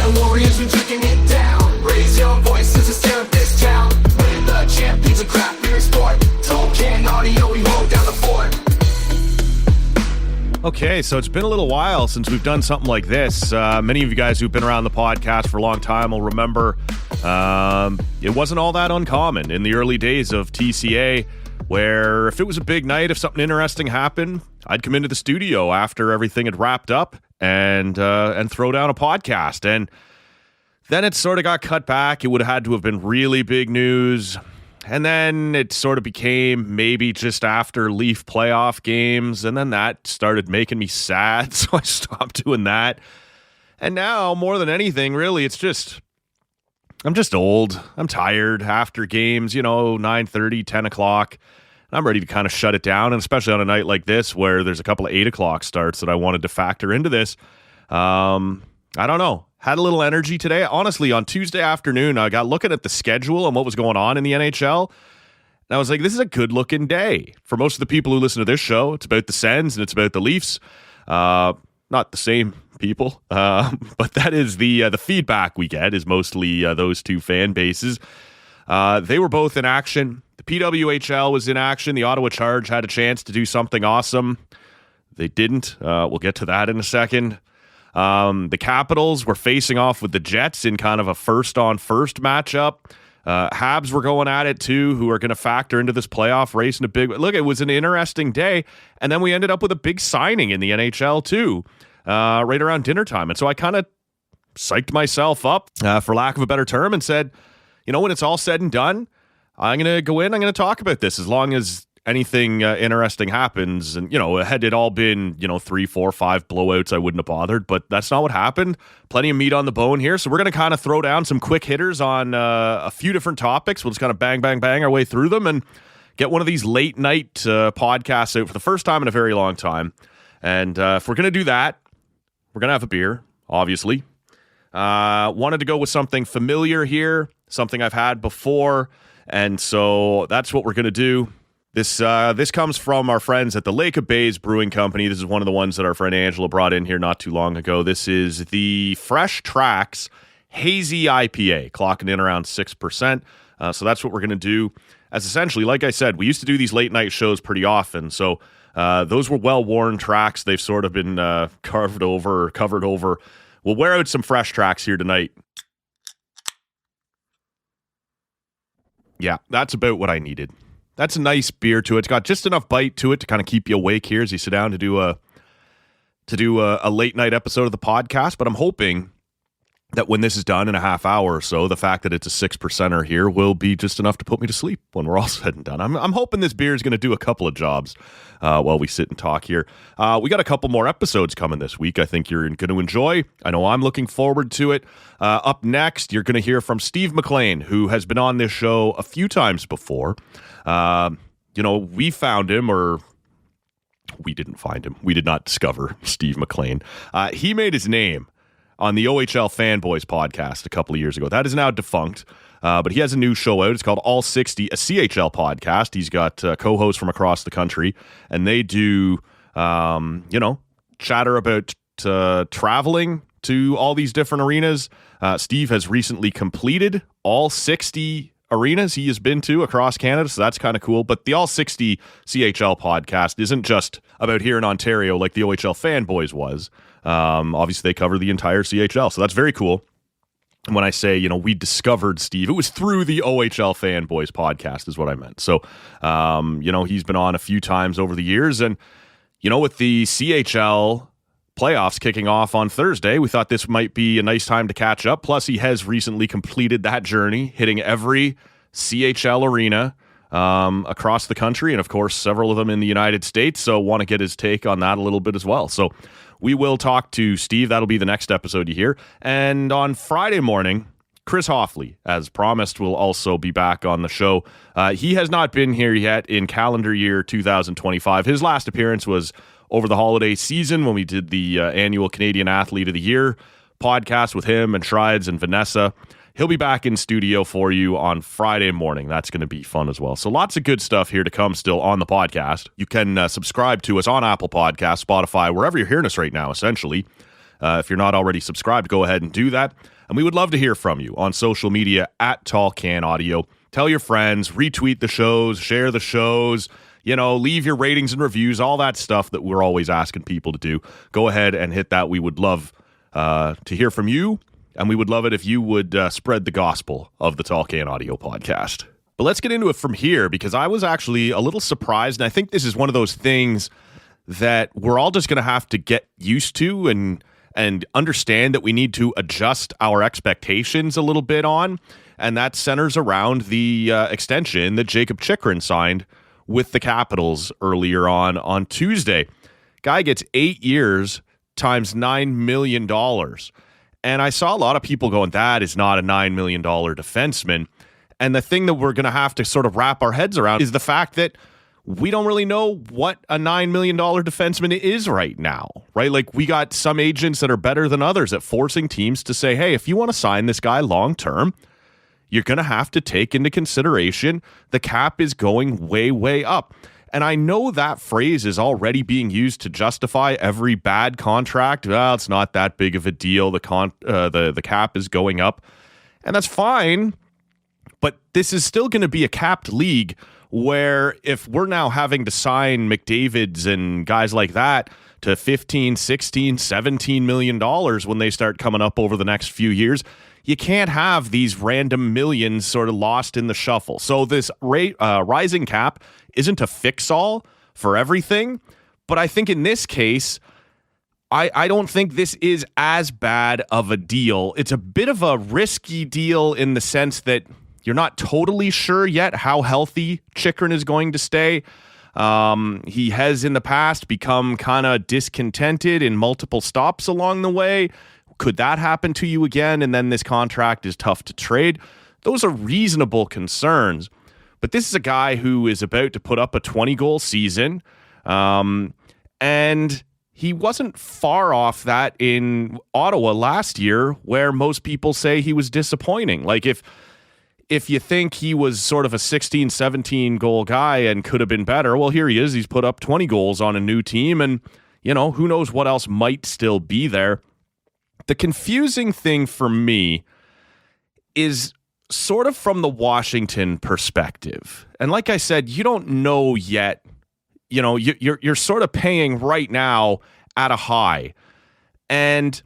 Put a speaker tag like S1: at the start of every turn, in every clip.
S1: Yeah, Warriors, we drinking it down. Raise your voices and stare at this town. We're the champions of craft beer sport. Tolkien audio, we hold down the fort.
S2: Okay, so it's been a little while since we've done something like this. Many of you guys who've been around the podcast for a long time will remember it wasn't all that uncommon in the early days of TCA, where if it was a big night, if something interesting happened, I'd come into the studio after everything had wrapped up and throw down a podcast. And then it sort of got cut back. It would have had to have been really big news. And then it sort of became maybe just after Leaf playoff games. And then that started making me sad. So I stopped doing that. And now, more than anything, really, I'm just old. I'm tired after games, 9:30, 10 o'clock. I'm ready to kind of shut it down. And especially on a night like this where there's a couple of 8 o'clock starts that I wanted to factor into this. I don't know. Had a little energy today. Honestly, on Tuesday afternoon, I got looking at the schedule and what was going on in the NHL. And I was like, this is a good-looking day. For most of the people who listen to this show, it's about the Sens and it's about the Leafs. Not the same people, but that is the feedback we get is mostly those two fan bases. They were both in action. The PWHL was in action. The Ottawa Charge had a chance to do something awesome. They didn't. We'll get to that in a second. The Capitals were facing off with the Jets in kind of a first-on-first matchup. Habs were going at it, too, who are going to factor into this playoff race in a big... Look, it was an interesting day, and then we ended up with a big signing in the NHL, too, right around dinner time. And so I kind of psyched myself up, for lack of a better term, and said, when it's all said and done, I'm going to go in, I'm going to talk about this as long as anything interesting happens. And, had it all been, 3, 4, 5 blowouts, I wouldn't have bothered. But that's not what happened. Plenty of meat on the bone here. So we're going to kind of throw down some quick hitters on a few different topics. We'll just kind of bang, bang, bang our way through them and get one of these late night podcasts out for the first time in a very long time. And if we're going to do that, we're going to have a beer, obviously. Wanted to go with something familiar here, something I've had before. And so that's what we're going to do. This comes from our friends at the Lake of Bays Brewing Company. This is one of the ones that our friend Angela brought in here not too long ago. This is the Fresh Tracks Hazy IPA, clocking in around 6%. So that's what we're going to do. As essentially, like I said, we used to do these late night shows pretty often. So those were well-worn tracks. They've sort of been covered over. We'll wear out some fresh tracks here tonight. Yeah, that's about what I needed. That's a nice beer to it. It's got just enough bite to it to kind of keep you awake here as you sit down to do a late night episode of the podcast. But I'm hoping that when this is done in a half hour or so, the fact that it's a 6%er here will be just enough to put me to sleep when we're all said and done. I'm hoping this beer is going to do a couple of jobs while we sit and talk here. We got a couple more episodes coming this week I think you're going to enjoy. I know I'm looking forward to it. Up next, you're going to hear from Steve McLean, who has been on this show a few times before. We found him, or we didn't find him. We did not discover Steve McLean. He made his name on the OHL Fanboys podcast a couple of years ago. That is now defunct, but he has a new show out. It's called All 60, a CHL podcast. He's got co-hosts from across the country, and they do, chatter about traveling to all these different arenas. Steve has recently completed all 60 arenas he has been to across Canada, so that's kind of cool. But the All 60 CHL podcast isn't just about here in Ontario like the OHL Fanboys was. Obviously, they cover the entire CHL, so that's very cool. And when I say, we discovered Steve, it was through the OHL Fanboys podcast is what I meant. So, he's been on a few times over the years. And, with the CHL playoffs kicking off on Thursday, we thought this might be a nice time to catch up. Plus, he has recently completed that journey, hitting every CHL arena across the country, and of course, several of them in the United States. So want to get his take on that a little bit as well. So we will talk to Steve. That'll be the next episode you hear. And on Friday morning, Chris Hoffley, as promised, will also be back on the show. He has not been here yet in calendar year 2025. His last appearance was over the holiday season when we did the annual Canadian Athlete of the Year podcast with him and Shrides and Vanessa. He'll be back in studio for you on Friday morning. That's going to be fun as well. So lots of good stuff here to come still on the podcast. You can subscribe to us on Apple Podcasts, Spotify, wherever you're hearing us right now, essentially. If you're not already subscribed, go ahead and do that. And we would love to hear from you on social media at Tall Can Audio. Tell your friends, retweet the shows, share the shows, leave your ratings and reviews, all that stuff that we're always asking people to do. Go ahead and hit that. We would love to hear from you, and we would love it if you would spread the gospel of the Tall Can Audio podcast. But let's get into it from here, because I was actually a little surprised, and I think this is one of those things that we're all just going to have to get used to and understand that we need to adjust our expectations a little bit on, and that centers around the extension that Jacob Chychrun signed with the Capitals earlier on Tuesday. Guy gets 8 years times $9 million. And I saw a lot of people going, that is not a $9 million defenseman. And the thing that we're going to have to sort of wrap our heads around is the fact that we don't really know what a $9 million defenseman is right now, right? Like, we got some agents that are better than others at forcing teams to say, hey, if you want to sign this guy long-term, you're going to have to take into consideration the cap is going way, way up. And I know that phrase is already being used to justify every bad contract. Well, it's not that big of a deal. The cap is going up, and that's fine. But this is still going to be a capped league where if we're now having to sign McDavids and guys like that to $15, $16, $17 million when they start coming up over the next few years, you can't have these random millions sort of lost in the shuffle. So this rising cap isn't a fix-all for everything, but I think in this case, I don't think this is as bad of a deal. It's a bit of a risky deal in the sense that you're not totally sure yet how healthy Chychrun is going to stay. He has in the past become kind of discontented in multiple stops along the way. Could that happen to you again? And then this contract is tough to trade. Those are reasonable concerns. But this is a guy who is about to put up a 20-goal season. And he wasn't far off that in Ottawa last year, where most people say he was disappointing. Like, if you think he was sort of a 16, 17-goal guy and could have been better, well, here he is. He's put up 20 goals on a new team. And, who knows what else might still be there. The confusing thing for me is sort of from the Washington perspective. And like I said, you don't know yet. You're sort of paying right now at a high. And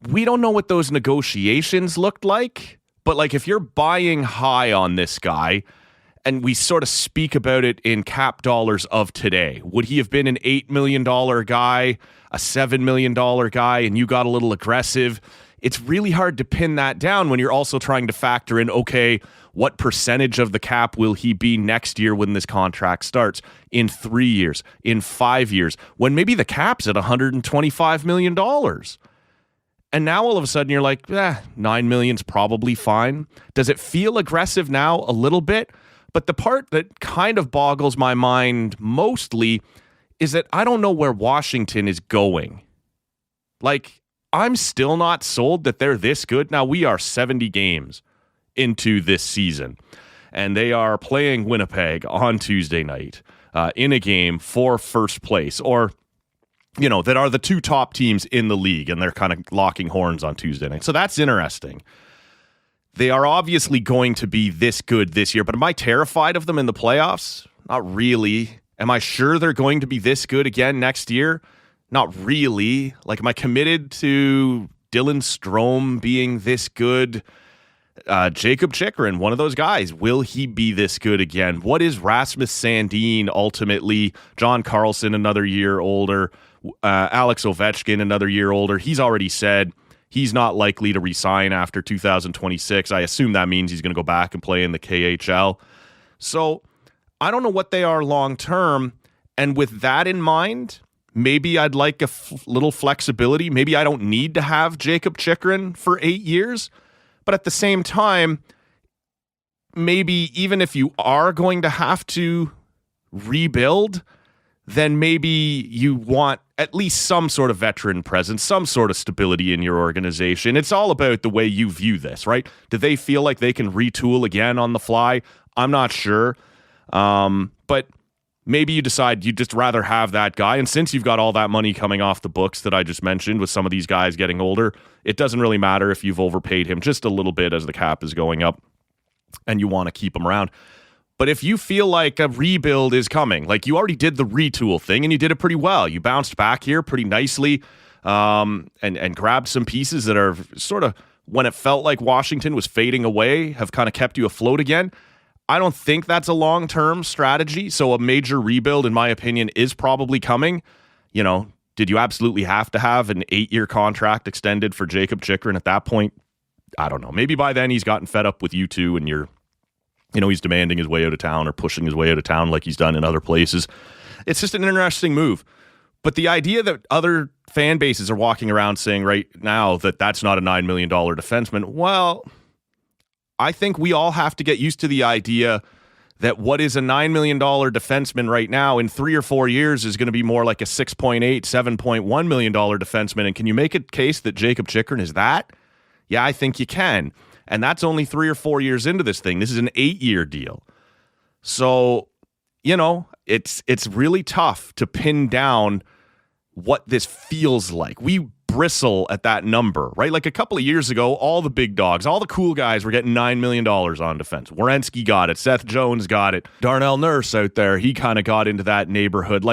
S2: we don't know what those negotiations looked like. But like, if you're buying high on this guy, and we sort of speak about it in cap dollars of today, would he have been an $8 million guy, a $7 million guy, and you got a little aggressive? It's really hard to pin that down when you're also trying to factor in, okay, what percentage of the cap will he be next year when this contract starts? In 3 years, in 5 years, when maybe the cap's at $125 million. And now all of a sudden you're like, $9 million's probably fine. Does it feel aggressive now? A little bit. But the part that kind of boggles my mind mostly is that I don't know where Washington is going. Like, I'm still not sold that they're this good. Now, we are 70 games into this season, and they are playing Winnipeg on Tuesday night in a game for first place, or, that are the two top teams in the league, and they're kind of locking horns on Tuesday night. So that's interesting. They are obviously going to be this good this year, but am I terrified of them in the playoffs? Not really. Am I sure they're going to be this good again next year? Not really. Like, am I committed to Dylan Strome being this good? Jacob Chychrun, one of those guys. Will he be this good again? What is Rasmus Sandin ultimately? John Carlson, another year older. Alex Ovechkin, another year older. He's already said he's not likely to resign after 2026. I assume that means he's going to go back and play in the KHL. So I don't know what they are long term. And with that in mind, maybe I'd like a little flexibility. Maybe I don't need to have Jacob Chychrun for 8 years. But at the same time, maybe even if you are going to have to rebuild, then maybe you want at least some sort of veteran presence, some sort of stability in your organization. It's all about the way you view this, right? Do they feel like they can retool again on the fly? I'm not sure. But maybe you decide you'd just rather have that guy. And since you've got all that money coming off the books that I just mentioned with some of these guys getting older, it doesn't really matter if you've overpaid him just a little bit as the cap is going up and you want to keep him around. But if you feel like a rebuild is coming, like you already did the retool thing and you did it pretty well, you bounced back here pretty nicely and grabbed some pieces that are sort of, when it felt like Washington was fading away, have kind of kept you afloat again. I don't think that's a long-term strategy. So a major rebuild, in my opinion, is probably coming. You know, did you absolutely have to have an 8-year contract extended for Jacob Chychrun at that point? I don't know. Maybe by then he's gotten fed up with you two and he's demanding his way out of town or pushing his way out of town like he's done in other places. It's just an interesting move. But the idea that other fan bases are walking around saying right now that that's not a $9 million defenseman, well, I think we all have to get used to the idea that what is a $9 million defenseman right now in 3 or 4 years is going to be more like a $6.8, $7.1 million defenseman. And can you make a case that Jacob Chychrun is that? Yeah, I think you can. And that's only 3 or 4 years into this thing. This is an 8-year deal. So, it's really tough to pin down what this feels like. We bristle at that number, right? Like a couple of years ago, all the big dogs, all the cool guys were getting $9 million on defense. Werenski got it. Seth Jones got it. Darnell Nurse out there, he kind of got into that neighborhood.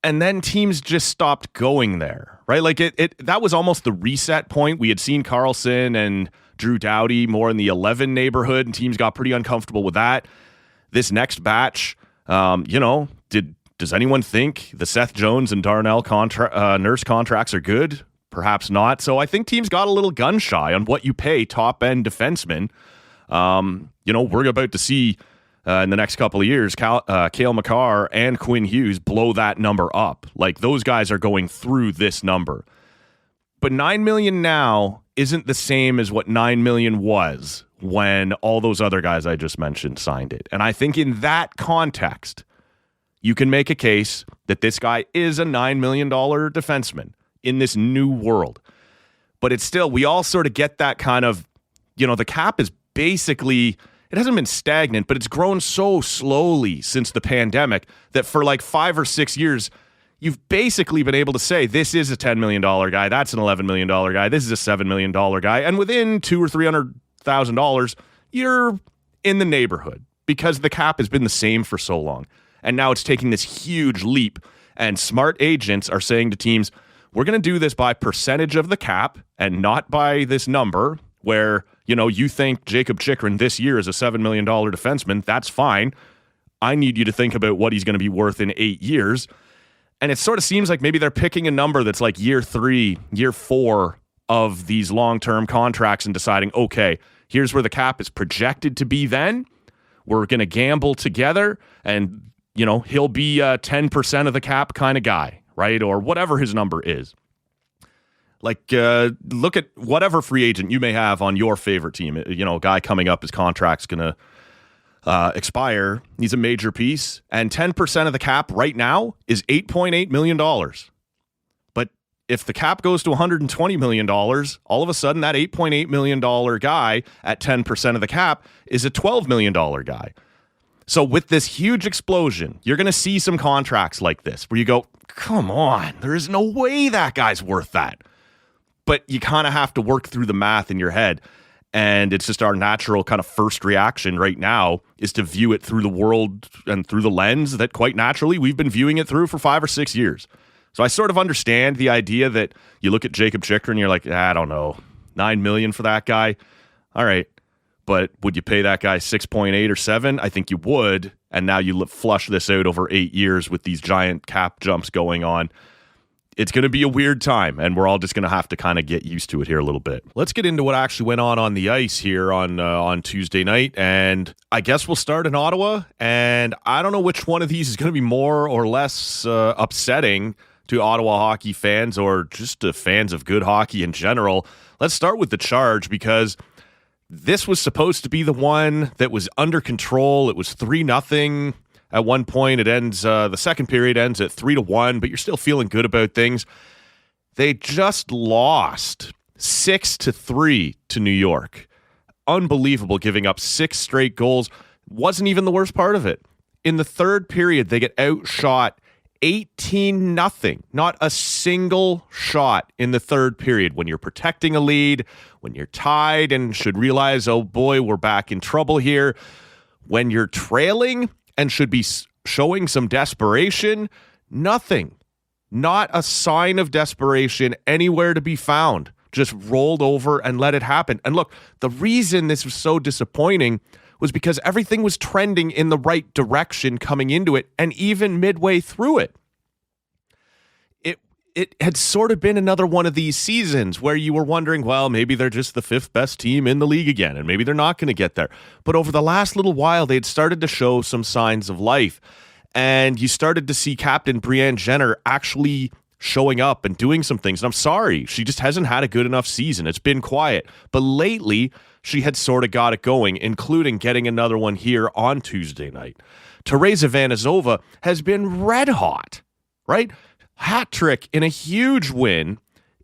S2: And then teams just stopped going there, right? Like that was almost the reset point. We had seen Carlson and Drew Doughty more in the 11 neighborhood, and teams got pretty uncomfortable with that. This next batch, does anyone think the Seth Jones and Darnell Nurse contracts are good? Perhaps not. So I think teams got a little gun shy on what you pay top-end defensemen. We're about to see in the next couple of years, Cale Makar and Quinn Hughes blow that number up. Like, those guys are going through this number. But $9 million now isn't the same as what $9 million was when all those other guys I just mentioned signed it. And I think in that context, you can make a case that this guy is a $9 million defenseman in this new world. But it's still, we all sort of get that kind of, the cap is basically, it hasn't been stagnant, but it's grown so slowly since the pandemic that for like 5 or 6 years, you've basically been able to say, this is a $10 million guy, that's an $11 million guy, this is a $7 million guy. And within $200,000 or $300,000, you're in the neighborhood because the cap has been the same for so long. And now it's taking this huge leap. And smart agents are saying to teams, we're going to do this by percentage of the cap and not by this number where, you think Jacob Chychrun this year is a $7 million defenseman. That's fine. I need you to think about what he's going to be worth in 8 years. And it sort of seems like maybe they're picking a number that's like year 3, year 4 of these long-term contracts and deciding, okay, here's where the cap is projected to be then. We're going to gamble together and he'll be a 10% of the cap kind of guy, right? Or whatever his number is. Like, look at whatever free agent you may have on your favorite team. A guy coming up, his contract's going to expire. He's a major piece. And 10% of the cap right now is $8.8 million. But if the cap goes to $120 million, all of a sudden that $8.8 million guy at 10% of the cap is a $12 million guy. So with this huge explosion, you're going to see some contracts like this where you go, come on, there is no way that guy's worth that. But you kind of have to work through the math in your head. And it's just our natural kind of first reaction right now is to view it through the world and through the lens that quite naturally we've been viewing it through for 5 or 6 years. So I sort of understand the idea that you look at Jacob Chychrun and you're like, I don't know, $9 million for that guy. All right. But would you pay that guy 6.8 or 7? I think you would. And now you flush this out over 8 years with these giant cap jumps going on. It's going to be a weird time, and we're all just going to have to kind of get used to it here a little bit. Let's get into what actually went on the ice here on Tuesday night, and I guess we'll start in Ottawa. And I don't know which one of these is going to be more or less upsetting to Ottawa hockey fans or just to fans of good hockey in general. Let's start with the Charge because this was supposed to be the one that was under control. It was 3-0 at one point. It ends, the second period ends at 3-1, but you're still feeling good about things. They just lost 6-3 to New York. Unbelievable, giving up 6 straight goals. Wasn't even the worst part of it. In the third period, they get outshot 18-0. Not a single shot in the third period. When you're protecting a lead, when you're tied and should realize, oh boy, we're back in trouble here. When you're trailing and should be showing some desperation, nothing. Not a sign of desperation anywhere to be found. Just rolled over and let it happen. And look, the reason this was so disappointing was because everything was trending in the right direction coming into it, and even midway through it. It had sort of been another one of these seasons where you were wondering, well, maybe they're just the fifth best team in the league again, and maybe they're not going to get there. But over the last little while, they had started to show some signs of life, and you started to see Captain Brianne Jenner actually showing up and doing some things. And I'm sorry, she just hasn't had a good enough season. It's been quiet. But lately, she had sort of got it going, including getting another one here on Tuesday night. Teresa Vanazova has been red hot, right? Hat trick in a huge win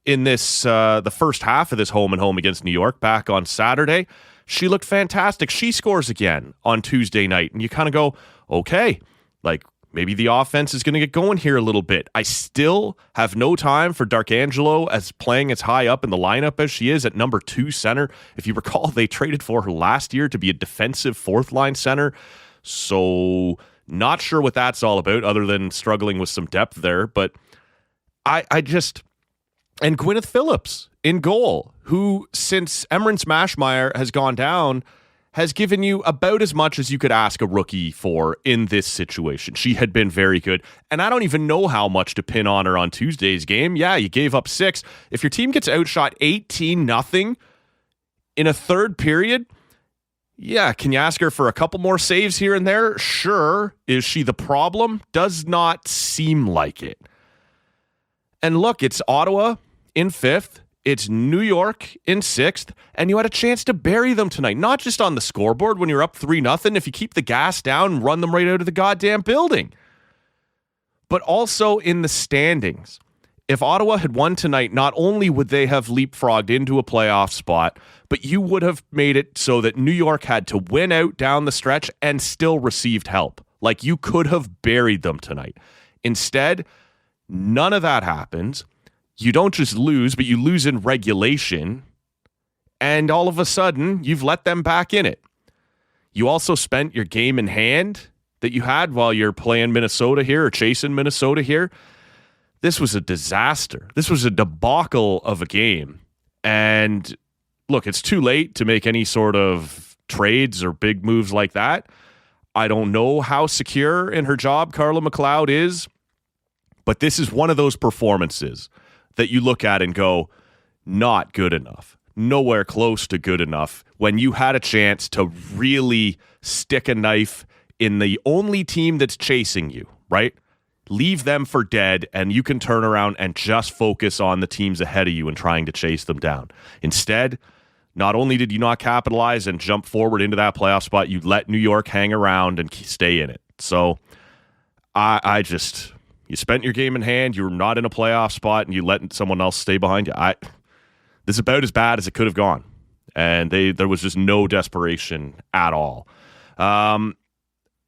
S2: in this the first half of this home and home against New York back on Saturday. She looked fantastic. She scores again on Tuesday night, and you kind of go, okay, like maybe the offense is going to get going here a little bit. I still have no time for Darkangelo as playing as high up in the lineup as she is at number 2 center. If you recall, they traded for her last year to be a defensive fourth line center. So not sure what that's all about other than struggling with some depth there. But I just... And Gwyneth Phillips in goal, who since Emryn Smashmeyer has gone down, has given you about as much as you could ask a rookie for in this situation. She had been very good. And I don't even know how much to pin on her on Tuesday's game. Yeah, you gave up 6. If your team gets outshot 18-0 in a third period, yeah, can you ask her for a couple more saves here and there? Sure. Is she the problem? Does not seem like it. And look, it's Ottawa in 5th. It's New York in 6th, and you had a chance to bury them tonight. Not just on the scoreboard when you're up 3-0, if you keep the gas down and run them right out of the goddamn building, but also in the standings. If Ottawa had won tonight, not only would they have leapfrogged into a playoff spot, but you would have made it so that New York had to win out down the stretch and still received help. Like, you could have buried them tonight. Instead, none of that happens. You don't just lose, but you lose in regulation, and all of a sudden, you've let them back in it. You also spent your game in hand that you had while you're playing Minnesota here or chasing Minnesota here. This was a disaster. This was a debacle of a game. And look, it's too late to make any sort of trades or big moves like that. I don't know how secure in her job Carla McLeod is, but this is one of those performances that you look at and go, not good enough, nowhere close to good enough, when you had a chance to really stick a knife in the only team that's chasing you, right? Leave them for dead, and you can turn around and just focus on the teams ahead of you and trying to chase them down. Instead, not only did you not capitalize and jump forward into that playoff spot, you let New York hang around and stay in it. So I just... You spent your game in hand, you were not in a playoff spot, and you let someone else stay behind you. This is about as bad as it could have gone. And there was just no desperation at all.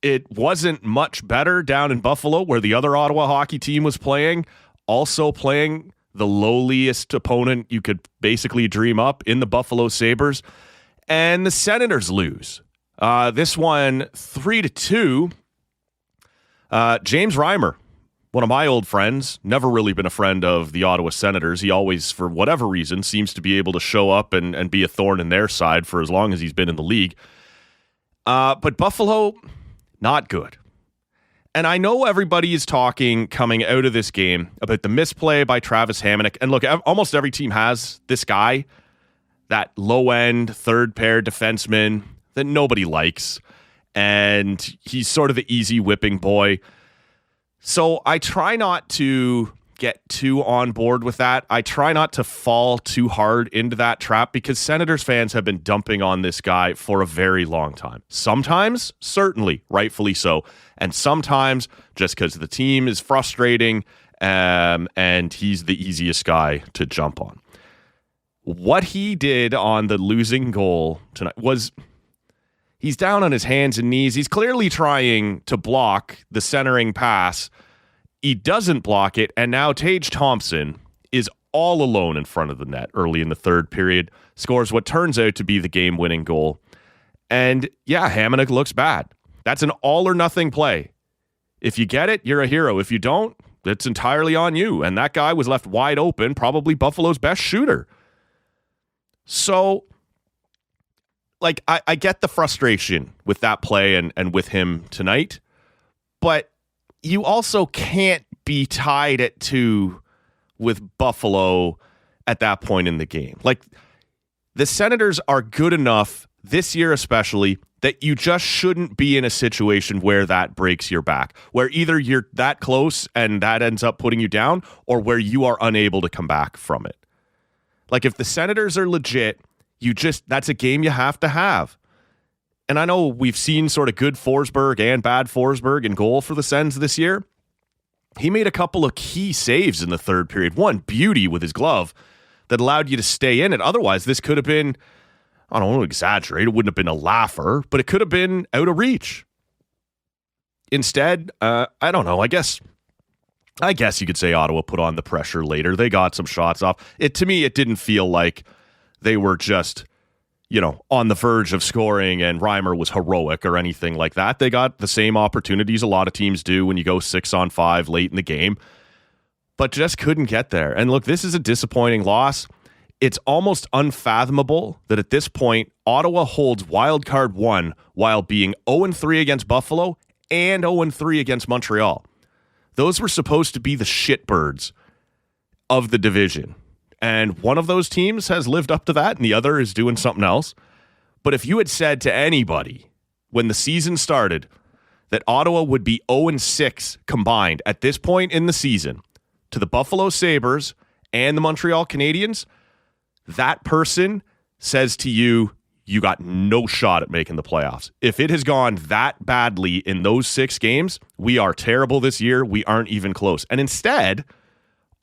S2: It wasn't much better down in Buffalo, where the other Ottawa hockey team was playing, also playing the lowliest opponent you could basically dream up in the Buffalo Sabres. And the Senators lose. This one, 3-2. James Reimer, one of my old friends, never really been a friend of the Ottawa Senators. He always, for whatever reason, seems to be able to show up and be a thorn in their side for as long as he's been in the league. But Buffalo, not good. And I know everybody is talking coming out of this game about the misplay by Travis Hamonic. And look, almost every team has this guy, that low-end third-pair defenseman that nobody likes. And he's sort of the easy whipping boy. So I try not to get too on board with that. I try not to fall too hard into that trap because Senators fans have been dumping on this guy for a very long time. Sometimes, certainly, rightfully so. And sometimes just because the team is frustrating and he's the easiest guy to jump on. What he did on the losing goal tonight was... He's down on his hands and knees. He's clearly trying to block the centering pass. He doesn't block it, and now Tage Thompson is all alone in front of the net early in the third period, scores what turns out to be the game-winning goal. And yeah, Hamonic looks bad. That's an all-or-nothing play. If you get it, you're a hero. If you don't, it's entirely on you. And that guy was left wide open, probably Buffalo's best shooter. So, like, I get the frustration with that play and with him tonight, but you also can't be tied at 2 with Buffalo at that point in the game. Like, the Senators are good enough this year especially that you just shouldn't be in a situation where that breaks your back, where either you're that close and that ends up putting you down, or where you are unable to come back from it. Like, if the Senators are legit, that's a game you have to have. And I know we've seen sort of good Forsberg and bad Forsberg in goal for the Sens this year. He made a couple of key saves in the third period. One beauty with his glove that allowed you to stay in it. Otherwise, this could have been, I don't want to exaggerate, it wouldn't have been a laugher, but it could have been out of reach. Instead, I don't know, I guess you could say Ottawa put on the pressure later. They got some shots off. To me, it didn't feel like they were just, on the verge of scoring and Reimer was heroic or anything like that. They got the same opportunities a lot of teams do when you go 6-on-5 late in the game, but just couldn't get there. And look, this is a disappointing loss. It's almost unfathomable that at this point, Ottawa holds wild card 1 while being 0-3 against Buffalo and 0-3 against Montreal. Those were supposed to be the shitbirds of the division. And one of those teams has lived up to that, and the other is doing something else. But if you had said to anybody when the season started that Ottawa would be 0-6 combined at this point in the season to the Buffalo Sabres and the Montreal Canadiens, that person says to you, you got no shot at making the playoffs. If it has gone that badly in those 6 games, we are terrible this year. We aren't even close. And instead,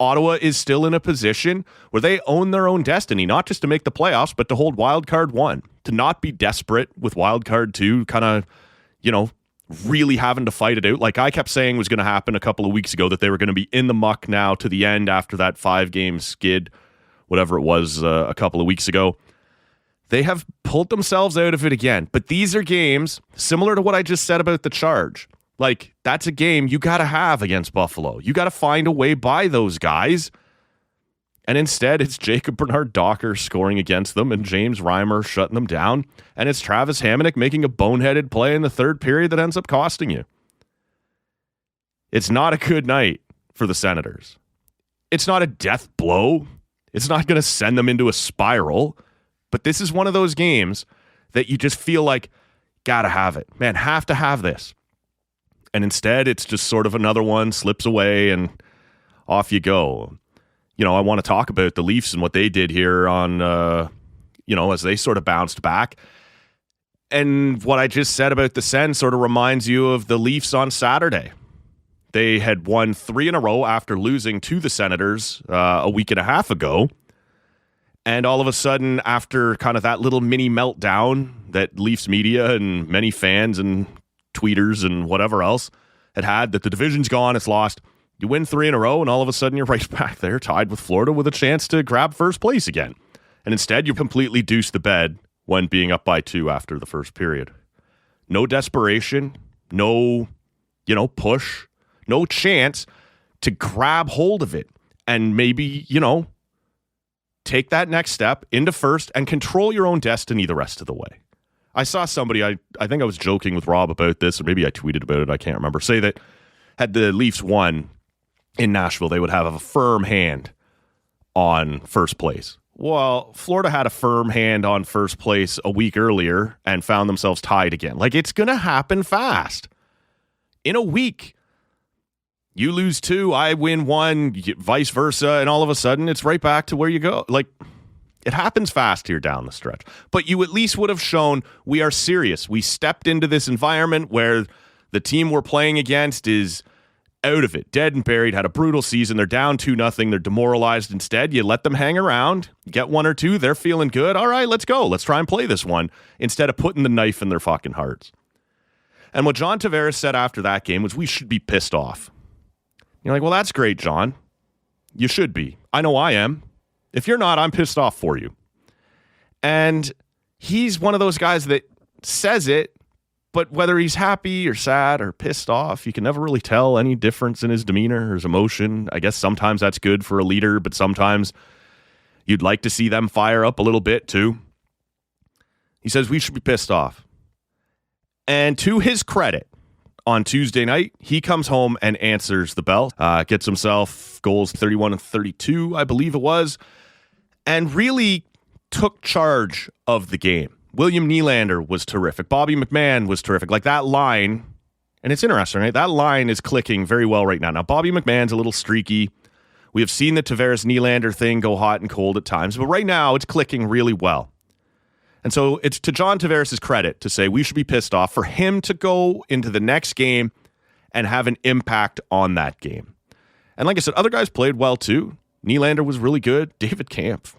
S2: Ottawa is still in a position where they own their own destiny, not just to make the playoffs, but to hold wild card 1, to not be desperate with wild card 2, kind of, really having to fight it out. Like I kept saying was going to happen a couple of weeks ago, that they were going to be in the muck now to the end after that 5-game skid, whatever it was a couple of weeks ago. They have pulled themselves out of it again. But these are games similar to what I just said about the Charge. Like, that's a game you got to have against Buffalo. You got to find a way by those guys. And instead, it's Jacob Bernard-Docker scoring against them and James Reimer shutting them down. And it's Travis Hamonic making a boneheaded play in the third period that ends up costing you. It's not a good night for the Senators. It's not a death blow. It's not going to send them into a spiral. But this is one of those games that you just feel like, gotta have it. Man, have to have this. And instead, it's just sort of another one, slips away, and off you go. I want to talk about the Leafs and what they did here on, as they sort of bounced back. And what I just said about the Sens sort of reminds you of the Leafs on Saturday. They had won 3 in a row after losing to the Senators a week and a half ago. And all of a sudden, after kind of that little mini meltdown that Leafs media and many fans and tweeters and whatever else had that the division's gone, it's lost, you win 3 in a row, and all of a sudden you're right back there tied with Florida with a chance to grab first place again. And instead, you completely deuce the bed when being up by 2 after the first period. No desperation, no, push, no chance to grab hold of it and maybe, take that next step into first and control your own destiny the rest of the way. I saw somebody, I think I was joking with Rob about this, or maybe I tweeted about it, I can't remember, say that had the Leafs won in Nashville, they would have a firm hand on first place. Well, Florida had a firm hand on first place a week earlier and found themselves tied again. Like, it's going to happen fast. In a week, you lose 2, I win 1, vice versa, and all of a sudden it's right back to where you go. Like, it happens fast here down the stretch. But you at least would have shown we are serious. We stepped into this environment where the team we're playing against is out of it, dead and buried, had a brutal season. They're down 2-0. They're demoralized. Instead, you let them hang around, get one or two. They're feeling good. All right, let's go. Let's try and play this one instead of putting the knife in their fucking hearts. And what John Tavares said after that game was, we should be pissed off. You're like, well, that's great, John. You should be. I know I am. If you're not, I'm pissed off for you. And he's one of those guys that says it, but whether he's happy or sad or pissed off, you can never really tell any difference in his demeanor or his emotion. I guess sometimes that's good for a leader, but sometimes you'd like to see them fire up a little bit too. He says we should be pissed off. And to his credit, on Tuesday night, he comes home and answers the bell, gets himself goals 31 and 32, I believe it was, and really took charge of the game. William Nylander was terrific. Bobby McMann was terrific. Like that line, and it's interesting, right? That line is clicking very well right now. Now, Bobby McMahon's a little streaky. We have seen the Tavares-Nylander thing go hot and cold at times, but right now it's clicking really well. And so it's to John Tavares' credit to say we should be pissed off for him to go into the next game and have an impact on that game. And like I said, other guys played well too. Nylander was really good. David Kampf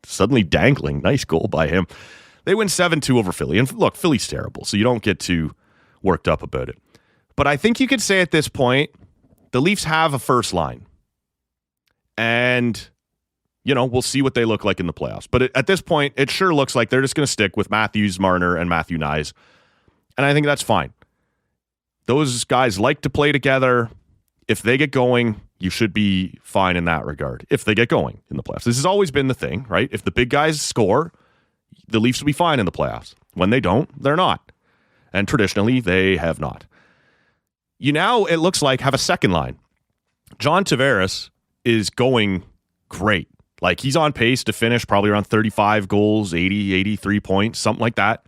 S2: suddenly dangling. Nice goal by him. They win 7-2 over Philly. And look, Philly's terrible, so you don't get too worked up about it. But I think you could say at this point, the Leafs have a first line. And we'll see what they look like in the playoffs. But at this point, it sure looks like they're just going to stick with Matthews, Marner, and Matthew Nyes. And I think that's fine. Those guys like to play together. If they get going, you should be fine in that regard. If they get going in the playoffs. This has always been the thing, right? If the big guys score, the Leafs will be fine in the playoffs. When they don't, they're not. And traditionally, they have not. You now, it looks like, have a second line. John Tavares is going great. Like, he's on pace to finish probably around 35 goals, 80, 83 points, something like that.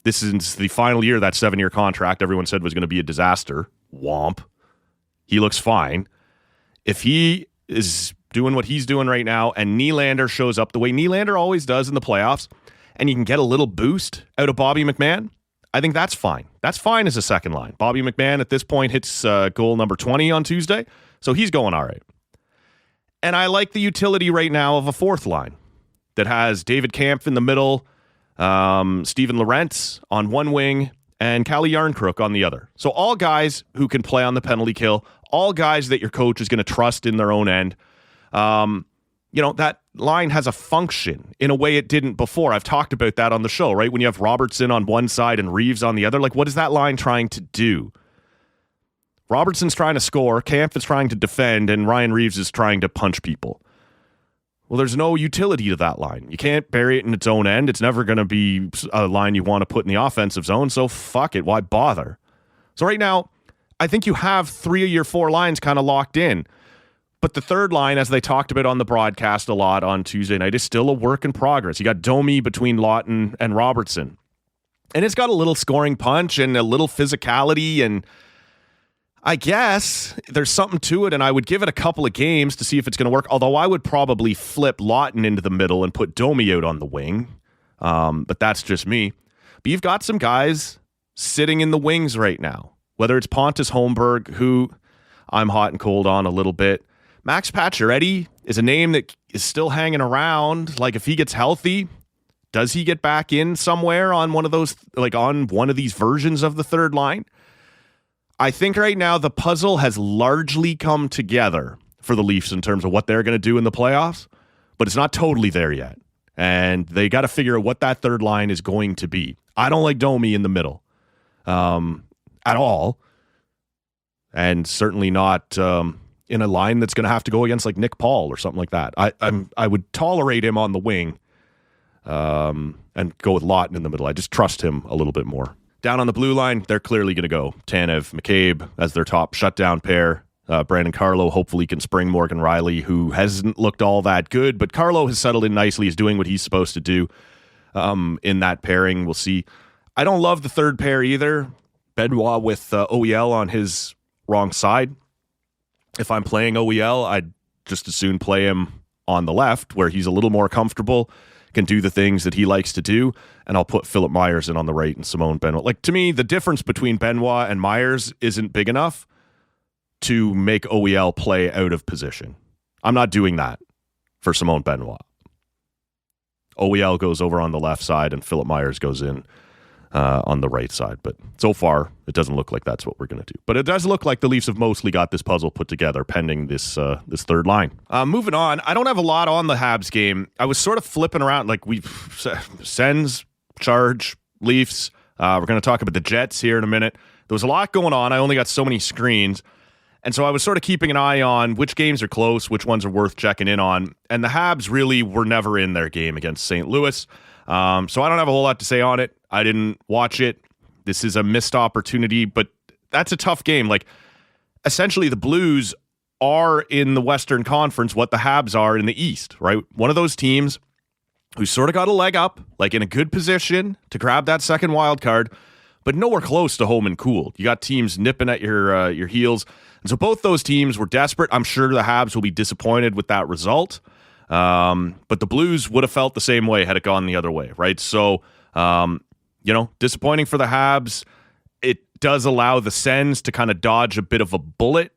S2: This is the final year of that 7-year contract everyone said was going to be a disaster. Womp. He looks fine. If he is doing what he's doing right now and Nylander shows up the way Nylander always does in the playoffs and you can get a little boost out of Bobby McMann, I think that's fine. That's fine as a second line. Bobby McMann at this point hits goal number 20 on Tuesday, so he's going all right. And I like the utility right now of a fourth line that has David Kampf in the middle, Steven Lorentz on one wing, and Calle Yarncrook on the other. So all guys who can play on the penalty kill, all guys that your coach is going to trust in their own end. That line has a function in a way it didn't before. I've talked about that on the show, right? When you have Robertson on one side and Reeves on the other, like what is that line trying to do? Robertson's trying to score, Kampf is trying to defend, and Ryan Reeves is trying to punch people. Well, there's no utility to that line. You can't bury it in its own end. It's never going to be a line you want to put in the offensive zone, so fuck it. Why bother? So right now, I think you have 3 of your 4 lines kind of locked in. But the third line, as they talked about on the broadcast a lot on Tuesday night, is still a work in progress. You got Domi between Lawton and Robertson. And it's got a little scoring punch and a little physicality, and I guess there's something to it, and I would give it a couple of games to see if it's going to work, although I would probably flip Lawton into the middle and put Domi out on the wing. But that's just me. But you've got some guys sitting in the wings right now, whether it's Pontus Holmberg, who I'm hot and cold on a little bit. Max Pacioretty is a name that is still hanging around. Like, if he gets healthy, does he get back in somewhere on one of those, like on one of these versions of the third line? I think right now the puzzle has largely come together for the Leafs in terms of what they're going to do in the playoffs, but it's not totally there yet. And they got to figure out what that third line is going to be. I don't like Domi in the middle at all. And certainly not in a line that's going to have to go against like Nick Paul or something like that. I would tolerate him on the wing and go with Lawton in the middle. I just trust him a little bit more. Down on the blue line, they're clearly going to go Tanev, McCabe as their top shutdown pair. Brandon Carlo hopefully can spring Morgan Riley, who hasn't looked all that good, but Carlo has settled in nicely, is doing what he's supposed to do in that pairing. We'll see. I don't love the third pair either. Benoit with OEL on his wrong side. If I'm playing OEL, I'd just as soon play him on the left, where he's a little more comfortable, can do the things that he likes to do, and I'll put Philip Myers in on the right and Simone Benoit. Like, to me, the difference between Benoit and Myers isn't big enough to make OEL play out of position. I'm not doing that for Simone Benoit. OEL goes over on the left side and Philip Myers goes in on the right side. But so far, it doesn't look like that's what we're going to do. But it does look like the Leafs have mostly got this puzzle put together pending this third line. Moving on, I don't have a lot on the Habs game. I was sort of flipping around. Like Sens, Charge, Leafs. We're going to talk about the Jets here in a minute. There was a lot going on. I only got so many screens. And so I was sort of keeping an eye on which games are close, which ones are worth checking in on. And the Habs really were never in their game against St. Louis. So I don't have a whole lot to say on it. I didn't watch it. This is a missed opportunity, but that's a tough game. Like, essentially, the Blues are in the Western Conference what the Habs are in the East, right? One of those teams who sort of got a leg up, like in a good position to grab that second wild card, but nowhere close to home and cool. You got teams nipping at your heels. And so both those teams were desperate. I'm sure the Habs will be disappointed with that result. But the Blues would have felt the same way had it gone the other way, right? So, disappointing for the Habs. It does allow the Sens to kind of dodge a bit of a bullet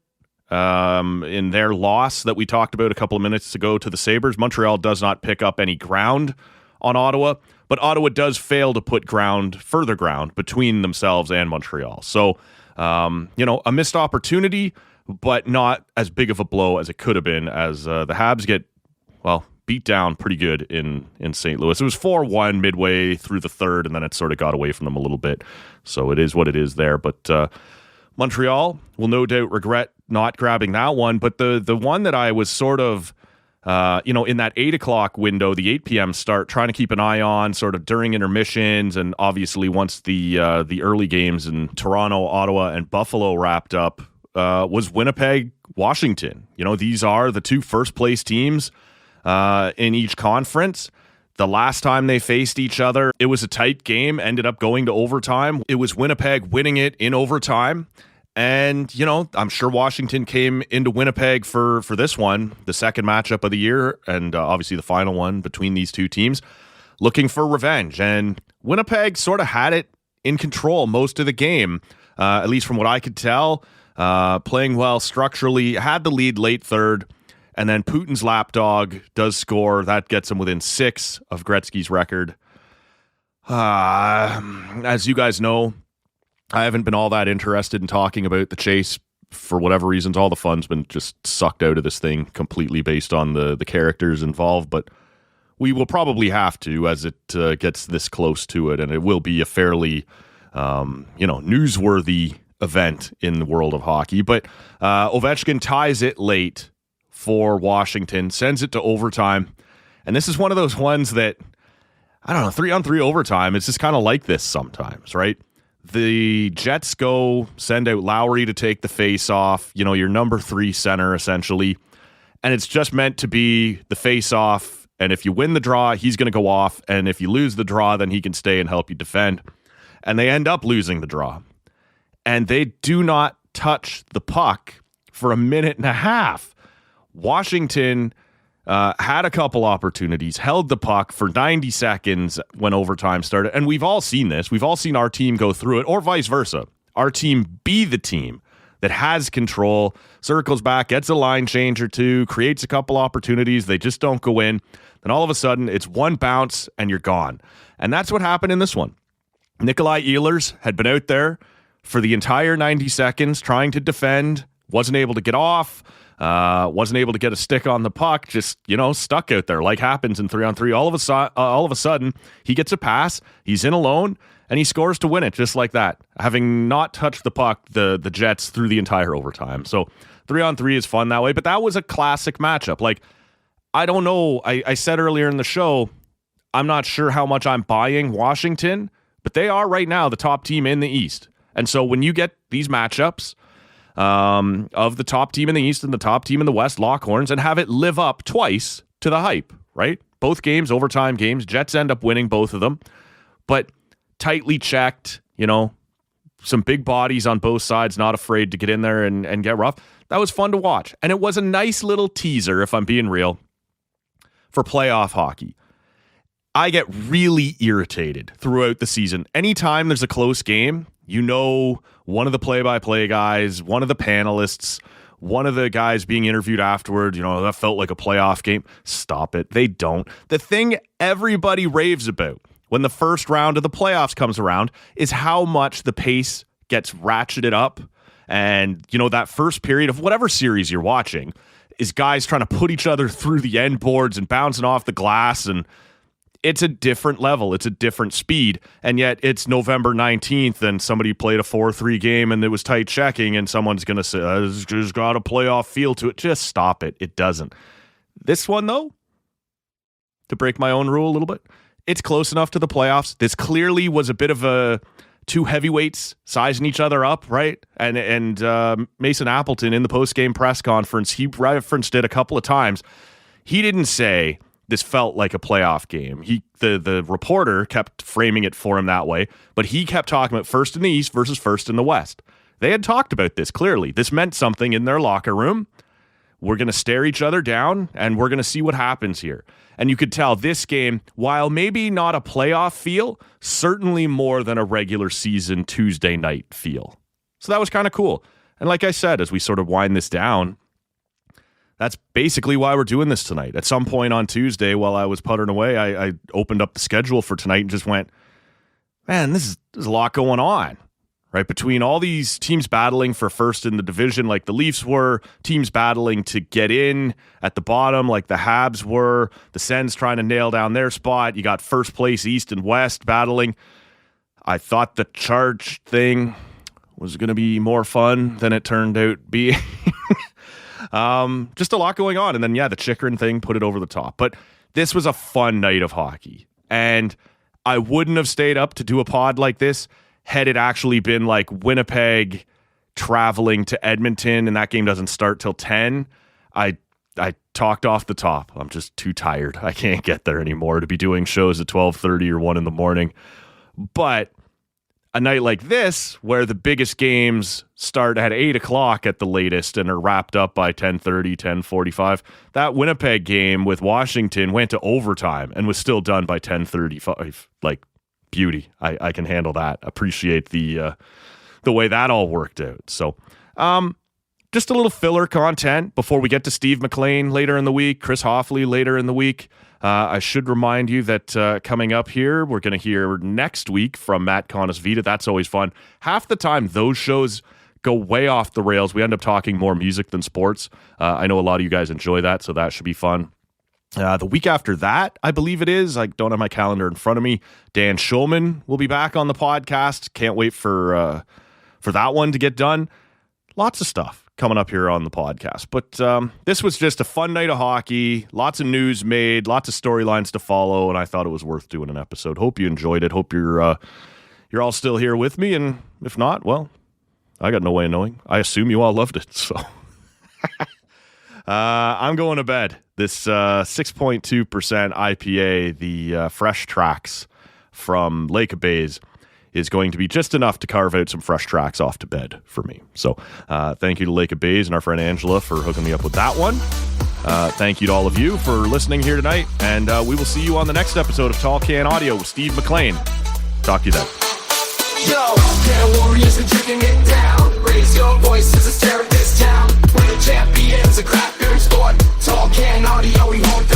S2: in their loss that we talked about a couple of minutes ago to the Sabres. Montreal does not pick up any ground on Ottawa, but Ottawa does fail to put further ground between themselves and Montreal. So, a missed opportunity, but not as big of a blow as it could have been as the Habs get, beat down pretty good in St. Louis. It was 4-1 midway through the third, and then it sort of got away from them a little bit. So it is what it is there. But Montreal will no doubt regret not grabbing that one. But the one that I was sort of, in that 8 o'clock window, the 8 p.m. start, trying to keep an eye on sort of during intermissions, and obviously once the early games in Toronto, Ottawa, and Buffalo wrapped up, was Winnipeg, Washington. These are the two first-place teams in each conference. The last time they faced each other, it was a tight game, ended up going to overtime. It was Winnipeg winning it in overtime. And, I'm sure Washington came into Winnipeg for this one, the second matchup of the year, and obviously the final one between these two teams, looking for revenge. And Winnipeg sort of had it in control most of the game, at least from what I could tell, playing well structurally, had the lead late third. And then Putin's lapdog does score. That gets him within 6 of Gretzky's record. As you guys know, I haven't been all that interested in talking about the chase for whatever reasons. All the fun's been just sucked out of this thing completely based on the characters involved. But we will probably have to as it gets this close to it. And it will be a fairly, newsworthy event in the world of hockey. But Ovechkin ties it late for Washington, sends it to overtime. And this is one of those ones that, 3-on-3 overtime, it's just kind of like this sometimes, right? The Jets send out Lowry to take the face off, your number 3 center essentially. And it's just meant to be the face off. And if you win the draw, he's going to go off. And if you lose the draw, then he can stay and help you defend. And they end up losing the draw. And they do not touch the puck for a minute and a half. Washington had a couple opportunities, held the puck for 90 seconds when overtime started. And we've all seen this. We've all seen our team go through it, or vice versa. Our team be the team that has control, circles back, gets a line change or two, creates a couple opportunities. They just don't go in. Then all of a sudden, it's one bounce and you're gone. And that's what happened in this one. Nikolai Ehlers had been out there for the entire 90 seconds trying to defend, wasn't able to get off. Wasn't able to get a stick on the puck, just, stuck out there like happens in 3-on-3. All of a sudden, he gets a pass, he's in alone, and he scores to win it just like that, having not touched the puck, the Jets, through the entire overtime. So 3-on-3 is fun that way, but that was a classic matchup. Like, I don't know, I said earlier in the show, I'm not sure how much I'm buying Washington, but they are right now the top team in the East. And so when you get these matchups, of the top team in the East and the top team in the West, lock horns, and have it live up twice to the hype, right? Both games, overtime games. Jets end up winning both of them, but tightly checked, some big bodies on both sides, not afraid to get in there and get rough. That was fun to watch. And it was a nice little teaser, if I'm being real, for playoff hockey. I get really irritated throughout the season. Anytime there's a close game one of the play-by-play guys, one of the panelists, one of the guys being interviewed afterward, that felt like a playoff game. Stop it. They don't. The thing everybody raves about when the first round of the playoffs comes around is how much the pace gets ratcheted up. And, that first period of whatever series you're watching is guys trying to put each other through the end boards and bouncing off the glass. And it's a different level. It's a different speed. And yet it's November 19th and somebody played a 4-3 game and it was tight checking and someone's going to say, it's just got a playoff feel to it. Just stop it. It doesn't. This one, though, to break my own rule a little bit, it's close enough to the playoffs. This clearly was a bit of a two heavyweights sizing each other up, right? And Mason Appleton in the post-game press conference, he referenced it a couple of times. He didn't say this felt like a playoff game. The reporter kept framing it for him that way, but he kept talking about first in the East versus first in the West. They had talked about this clearly. This meant something in their locker room. We're going to stare each other down, and we're going to see what happens here. And you could tell this game, while maybe not a playoff feel, certainly more than a regular season Tuesday night feel. So that was kind of cool. And like I said, as we sort of wind this down, that's basically why we're doing this tonight. At some point on Tuesday, while I was puttering away, I opened up the schedule for tonight and just went, man, there's a lot going on, right? Between all these teams battling for first in the division, like the Leafs were, teams battling to get in at the bottom, like the Habs were, the Sens trying to nail down their spot. You got first place East and West battling. I thought the Charge thing was going to be more fun than it turned out being. Just a lot going on. And then, the Chychrun thing put it over the top. But this was a fun night of hockey. And I wouldn't have stayed up to do a pod like this had it actually been like Winnipeg traveling to Edmonton and that game doesn't start till 10. I talked off the top. I'm just too tired. I can't get there anymore to be doing shows at 12:30 or 1 in the morning. But a night like this, where the biggest games start at 8 o'clock at the latest and are wrapped up by 10:30, 10:45, that Winnipeg game with Washington went to overtime and was still done by 10:35. Like, beauty. I can handle that. Appreciate the way that all worked out. So, just a little filler content before we get to Steve McLean later in the week, Chris Hoffley later in the week. I should remind you that coming up here, we're going to hear next week from Matt Conisvita. That's always fun. Half the time, those shows go way off the rails. We end up talking more music than sports. I know a lot of you guys enjoy that, so that should be fun. The week after that, I believe it is. I don't have my calendar in front of me. Dan Schulman will be back on the podcast. Can't wait for that one to get done. Lots of stuff coming up here on the podcast. But this was just a fun night of hockey. Lots of news made, lots of storylines to follow, and I thought it was worth doing an episode. Hope you enjoyed it. Hope you're all still here with me, and if not, well, I got no way of knowing. I assume you all loved it, so I'm going to bed. This 6.2% IPA, the Fresh Tracks from Lake of Bays, is going to be just enough to carve out some fresh tracks off to bed for me. So thank you to Lake of Bays and our friend Angela for hooking me up with that one. Thank you to all of you for listening here tonight, and we will see you on the next episode of Tall Can Audio with Steve McLean. Talk to you then.
S1: Yo, Can Warriors are drinking it down. Raise your voices and stare at this town. We're the champions of craft beer sport. Tall Can Audio, we won't